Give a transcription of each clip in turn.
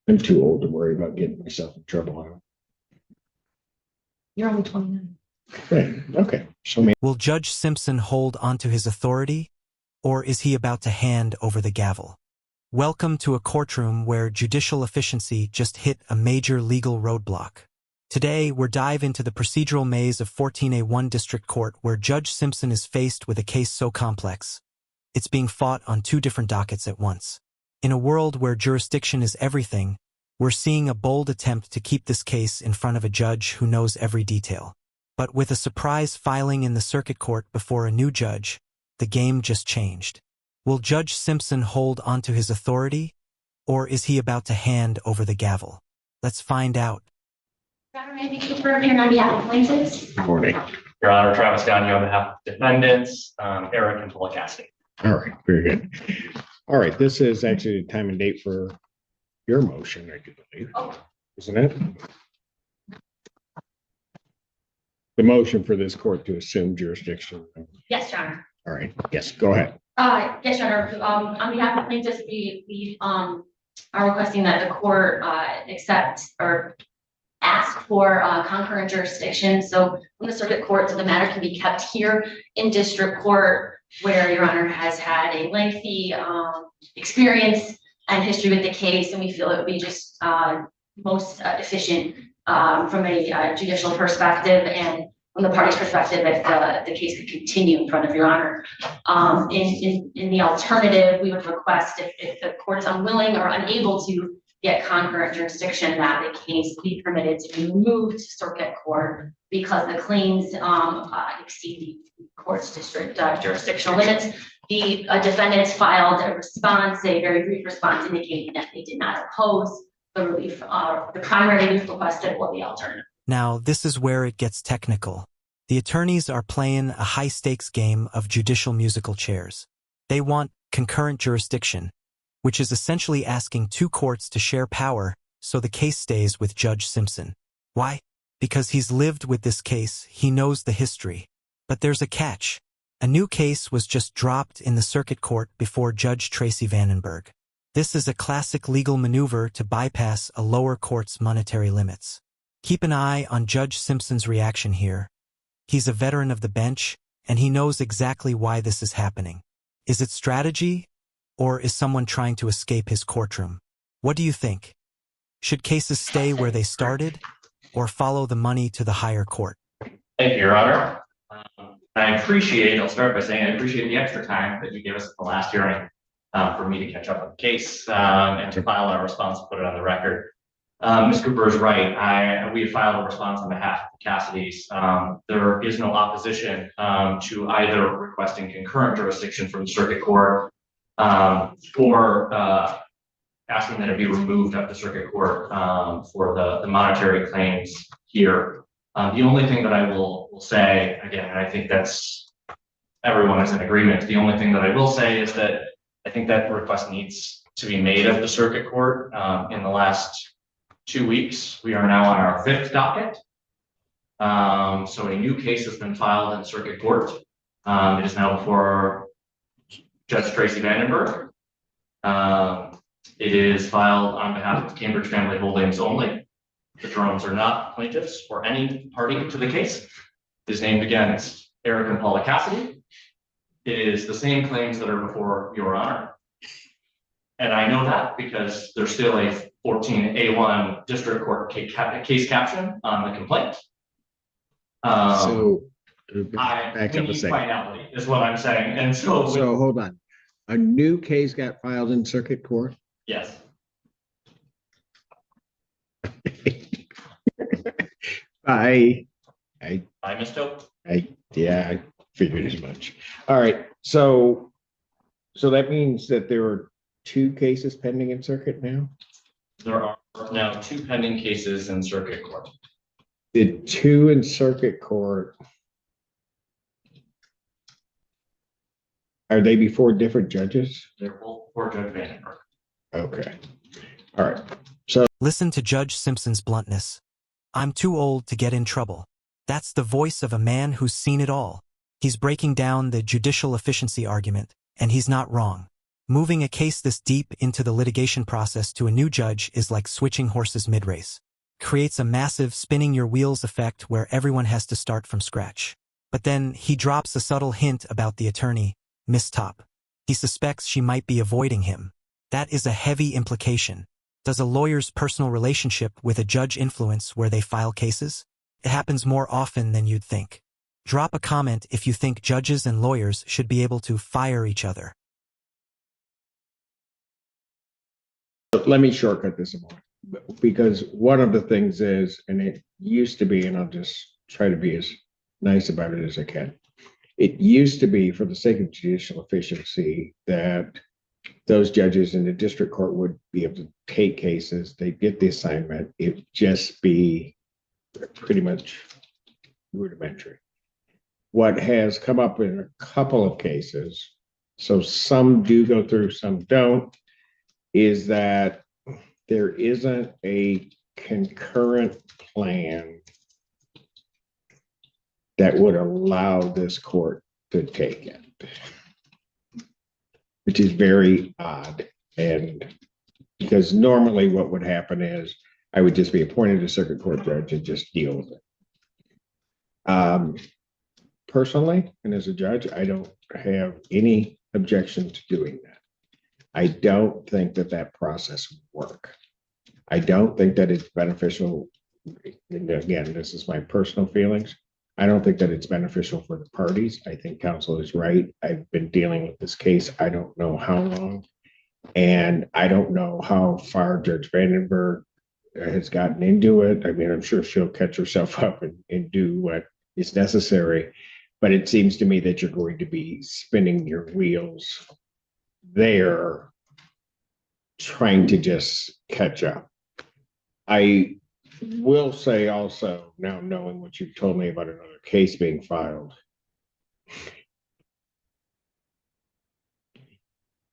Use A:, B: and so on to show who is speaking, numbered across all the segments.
A: I'm too old to worry about getting myself in trouble.
B: You're only 29.
A: Right. Okay. So maybe.
C: Will Judge Simpson hold onto his authority, or is he about to hand over the gavel? Welcome to a courtroom where judicial efficiency just hit a major legal roadblock. Today, we'll dive into the procedural maze of 14A1 District Court where Judge Simpson is faced with a case so complex, it's being fought on two different dockets at once. In a world where jurisdiction is everything, we're seeing a bold attempt to keep this case in front of a judge who knows every detail. But with a surprise filing in the circuit court before a new judge, the game just changed. Will Judge Simpson hold onto his authority, or is he about to hand over the gavel? Let's find out.
B: Your Honor, Randy Cooper, appearing on behalf of plaintiffs.
A: Good morning.
D: Your Honor, Travis Gagne on behalf of defendants, Eric and Paula Cassidy.
A: All right. Very good. All right. This is actually the time and date for your motion, I do believe.
B: Oh.
A: Isn't it? The motion for this court to assume jurisdiction.
B: Yes, Your Honor.
A: All right. Yes, go ahead.
B: Yes, Your Honor. On behalf of plaintiffs, we are requesting that the court accept or ask for concurrent jurisdiction. So from the circuit court, so the matter can be kept here in district court, where Your Honor has had a lengthy experience and history with the case, and we feel it would be just most efficient from a judicial perspective and from the party's perspective if the case could continue in front of Your Honor. In the alternative, we would request if the court is unwilling or unable to get concurrent jurisdiction, that the case be permitted to be moved to circuit court because the claims exceed the court's district jurisdictional limits. The defendants filed a response, a very brief response indicating that they did not oppose the relief, the primary relief requested or the alternative.
C: Now, this is where it gets technical. The attorneys are playing a high-stakes game of judicial musical chairs. They want concurrent jurisdiction, which is essentially asking two courts to share power so the case stays with Judge Simpson. Why? Because he's lived with this case, he knows the history. But there's a catch. A new case was just dropped in the circuit court before Judge Tracy Vandenberg. This is a classic legal maneuver to bypass a lower court's monetary limits. Keep an eye on Judge Simpson's reaction here. He's a veteran of the bench, and he knows exactly why this is happening. Is it strategy, or is someone trying to escape his courtroom? What do you think? Should cases stay where they started, or follow the money to the higher court?
D: Thank you, Your Honor. I'll start by saying I appreciate the extra time that you gave us at the last hearing for me to catch up on the case and to file our response and put it on the record. Ms. Cooper is right. We have filed a response on behalf of the Cassidys. There is no opposition to either requesting concurrent jurisdiction from the circuit court or asking that it be removed of the circuit court for the monetary claims here. The only thing that I will say, again, and I think that's everyone is in agreement. The only thing that I will say is that I think that request needs to be made of the circuit court in the last 2 weeks. We are now on our 5th docket. So a new case has been filed in circuit court. It is now before Judge Tracy Vandenberg. It is filed on behalf of Cambridge Family Holdings only. The Jeromes are not plaintiffs or any party to the case. It is named against Eric and Paula Cassidy. It is the same claims that are before Your Honor. And I know that because there's still a 14A1 district court case caption on the complaint.
A: So
D: back up a second. Finality is what I'm saying. And so
A: hold on. A new case got filed in circuit court?
D: Yes.
A: I
D: missed out.
A: Yeah, I figured as much. All right. So that means that there are 2 cases pending in circuit now?
D: There are now 2 pending cases in circuit court.
A: The 2 in circuit court, are they before different judges?
D: They're both before Judge Vandenberg.
A: Okay. All right. So
C: listen to Judge Simpson's bluntness. I'm too old to get in trouble. That's the voice of a man who's seen it all. He's breaking down the judicial efficiency argument, and he's not wrong. Moving a case this deep into the litigation process to a new judge is like switching horses mid-race. Creates a massive spinning your wheels effect where everyone has to start from scratch. But then he drops a subtle hint about the attorney, Miss Top. He suspects she might be avoiding him. That is a heavy implication. Does a lawyer's personal relationship with a judge influence where they file cases? It happens more often than you'd think. Drop a comment if you think judges and lawyers should be able to fire each other.
A: Let me shortcut this a moment, because one of the things is, and it used to be, and I'll just try to be as nice about it as I can. It used to be, for the sake of judicial efficiency, that those judges in the district court would be able to take cases, they'd get the assignment, it'd just be pretty much rudimentary. What has come up in a couple of cases, so some do go through, some don't, is that there isn't a concurrent plan that would allow this court to take it, which is very odd. And because normally what would happen is I would just be appointed a circuit court judge and just deal with it. Personally, and as a judge, I don't have any objection to doing that. I don't think that that process would work. I don't think that it's beneficial. And again, this is my personal feelings. I don't think that it's beneficial for the parties. I think counsel is right. I've been dealing with this case, I don't know how long. And I don't know how far Judge Vandenberg has gotten into it. I mean, I'm sure she'll catch herself up and do what is necessary. But it seems to me that you're going to be spinning your wheels there, trying to just catch up. I will say also, now knowing what you've told me about another case being filed,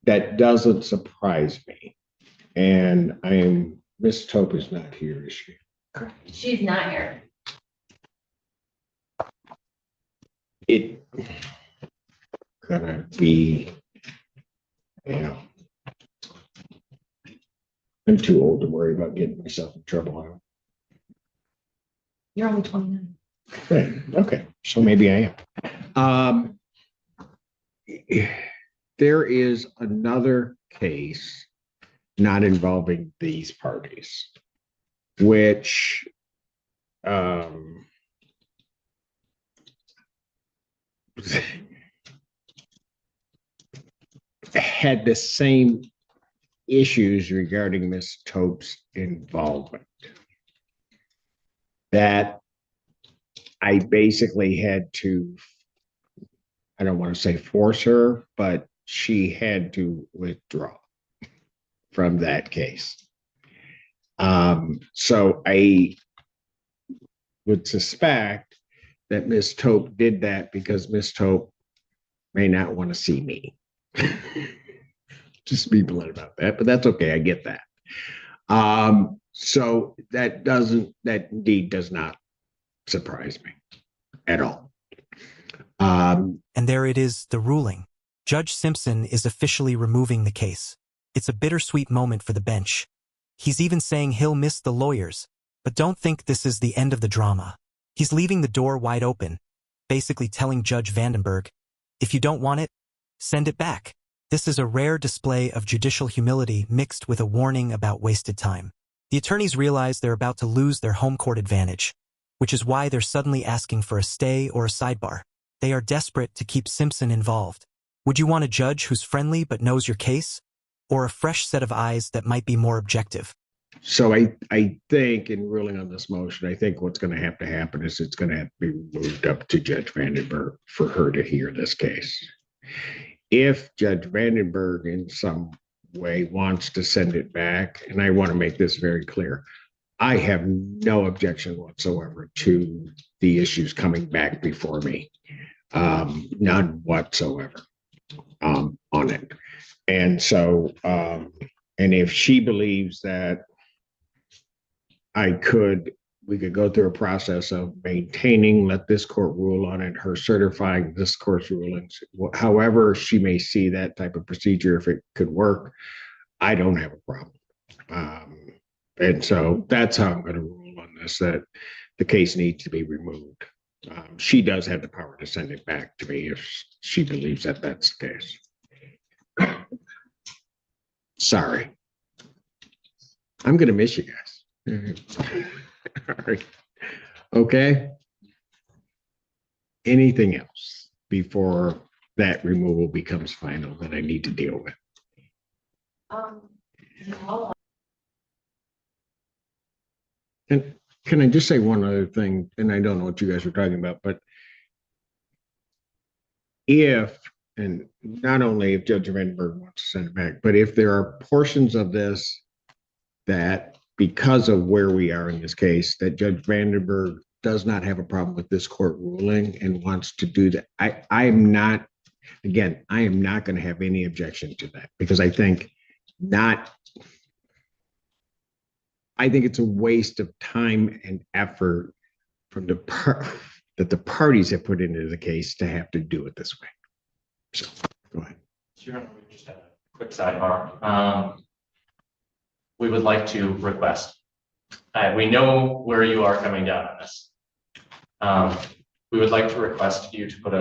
A: that doesn't surprise me. And Miss Tope is not here, is she?
B: She's not here.
A: It gonna be, I'm too old to worry about getting myself in trouble.
B: You're only 29.
A: Right. Okay. So maybe I am. There is another case not involving these parties, which had the same issues regarding Miss Tope's involvement. That I basically had to, I don't want to say force her, but she had to withdraw from that case. So I would suspect that Miss Tope did that because Miss Tope may not want to see me. Just be blunt about that, but that's okay. I get that. So that indeed does not surprise me at all.
C: And there it is, the ruling. Judge Simpson is officially removing the case. It's a bittersweet moment for the bench. He's even saying he'll miss the lawyers, but don't think this is the end of the drama. He's leaving the door wide open, basically telling Judge Vandenberg, if you don't want it, send it back. This is a rare display of judicial humility mixed with a warning about wasted time. The attorneys realize they're about to lose their home court advantage, which is why they're suddenly asking for a stay or a sidebar. They are desperate to keep Simpson involved. Would you want a judge who's friendly but knows your case? Or a fresh set of eyes that might be more objective?
A: So I think in ruling on this motion, I think what's going to happen is it's going to have to be moved up to Judge Vandenberg for her to hear this case. If Judge Vandenberg in some way wants to send it back, and I want to make this very clear, I have no objection whatsoever to the issues coming back before me. None whatsoever on it. And so, and if she believes that I could we could go through a process of maintaining, let this court rule on it, her certifying this court's rulings. However she may see that type of procedure, if it could work, I don't have a problem. And so that's how I'm going to rule on this, that the case needs to be removed. She does have the power to send it back to me if she believes that that's the case. Sorry. I'm going to miss you guys. All right. Okay. Anything else before that removal becomes final that I need to deal with?
B: No.
A: And can I just say one other thing? And I don't know what you guys were talking about, but if, and not only if Judge Vandenberg wants to send it back, but if there are portions of this that, because of where we are in this case, that Judge Vandenberg does not have a problem with this court ruling and wants to do that, I am not going to have any objection to that, because I think it's a waste of time and effort from that the parties have put into the case to have to do it this way. So go ahead.
D: Sure. We just have a quick sidebar. We would like to request. We know where you are coming down on this. We would like to request you to put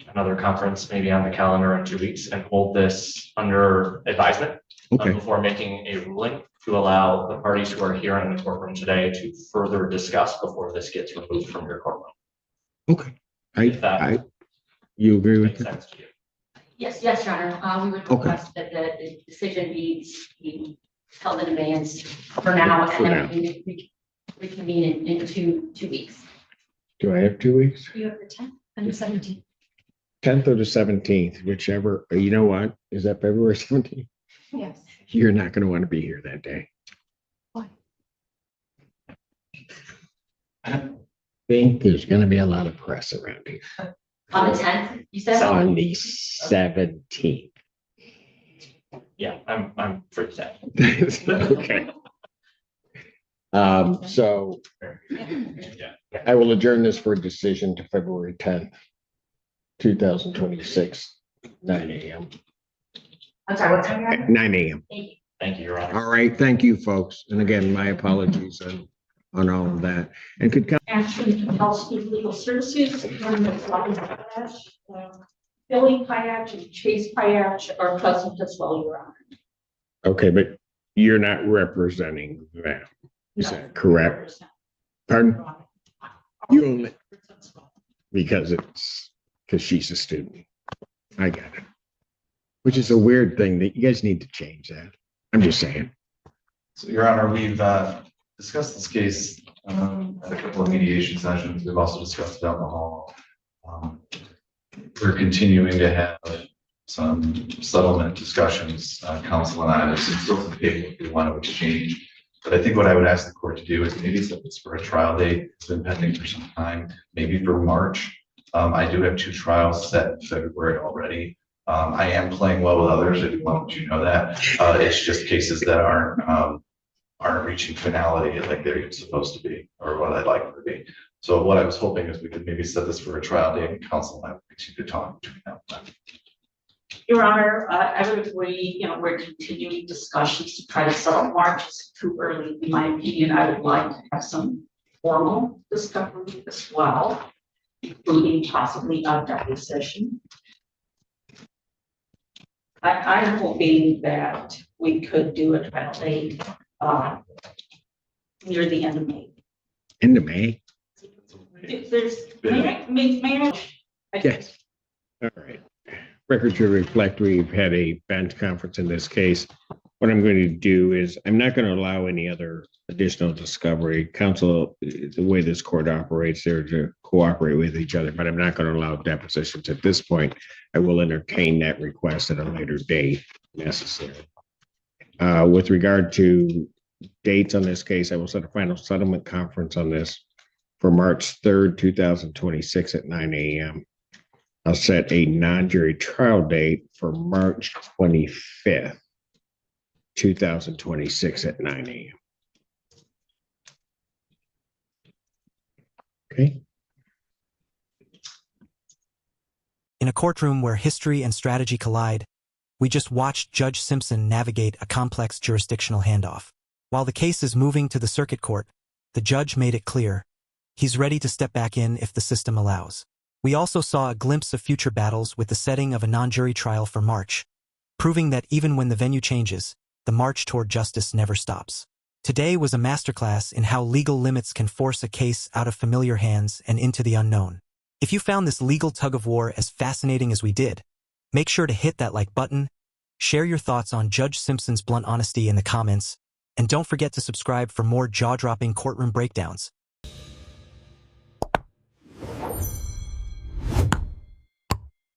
D: another conference maybe on the calendar in 2 weeks and hold this under advisement before making a ruling, to allow the parties who are here in the courtroom today to further discuss before this gets removed from your courtroom.
A: Okay. You agree with that?
D: Sense to you.
B: Yes, Your Honor. We would request that the decision be held in abeyance for now,
A: For
B: and then we reconvene in 2 weeks.
A: Do I have 2 weeks?
B: You have the 10th and the 17th.
A: 10th or the 17th, whichever. You know what? Is that February 17th?
B: Yes.
A: You're not going to want to be here that day.
B: Why?
A: I think there's going to be a lot of press around here.
B: On the 10th, you said?
A: On the 17th.
D: Yeah, I'm free to.
A: Okay. So
D: Yeah.
A: I will adjourn this for a decision to February 10th, 2026, 9 a.m.
B: I'm sorry, what time are you
A: 9 a.m.
D: Thank you, Your Honor.
A: All right. Thank you, folks. And again, my apologies on all of that. And could
E: Actually, Health Legal Services, Billy Payach and Chase Payach are present as well, Your Honor.
A: okay, but you're not representing them. Is
E: No.
A: that correct? Pardon? You only, because she's a student. I got it. Which is a weird thing that you guys need to change that. I'm just saying.
F: So, Your Honor, we've discussed this case at a couple of mediation sessions. We've also discussed it down the hall. We're continuing to have some settlement discussions, counsel and I. There's still some paperwork we want to exchange. But I think what I would ask the court to do is maybe set this for a trial date. It's been pending for some time, maybe for March. I do have 2 trials set in February already. I am playing well with others. I do want you to know that. It's just cases that aren't reaching finality like they're supposed to be, or what I'd like them to be. So what I was hoping is we could maybe set this for a trial date, and counsel and I would continue to talk between now and then.
E: Your Honor, I would agree, we're continuing discussions to try to settle. March is too early, in my opinion. I would like to have some formal discovery as well, including possibly a deposition. I'm hoping that we could do a trial date near the end of May.
A: End of May?
E: If there's, may
A: Yes. All right. Record should reflect we've had a bench conference in this case. What I'm going to do is I'm not going to allow any other additional discovery. Counsel, the way this court operates, they're to cooperate with each other, but I'm not going to allow depositions at this point. I will entertain that request at a later date if necessary. With regard to dates on this case, I will set a final settlement conference on this for March 3rd, 2026 at 9 a.m. I'll set a non-jury trial date for March 25th, 2026 at 9 a.m. Okay,
C: In a courtroom where history and strategy collide, we just watched Judge Simpson navigate a complex jurisdictional handoff. While the case is moving to the circuit court, the judge made it clear he's ready to step back in if the system allows. We also saw a glimpse of future battles with the setting of a non-jury trial for March, proving that even when the venue changes, the march toward justice never stops. Today was a masterclass in how legal limits can force a case out of familiar hands and into the unknown. If you found this legal tug-of-war as fascinating as we did, make sure to hit that like button, share your thoughts on Judge Simpson's blunt honesty in the comments, and don't forget to subscribe for more jaw-dropping courtroom breakdowns.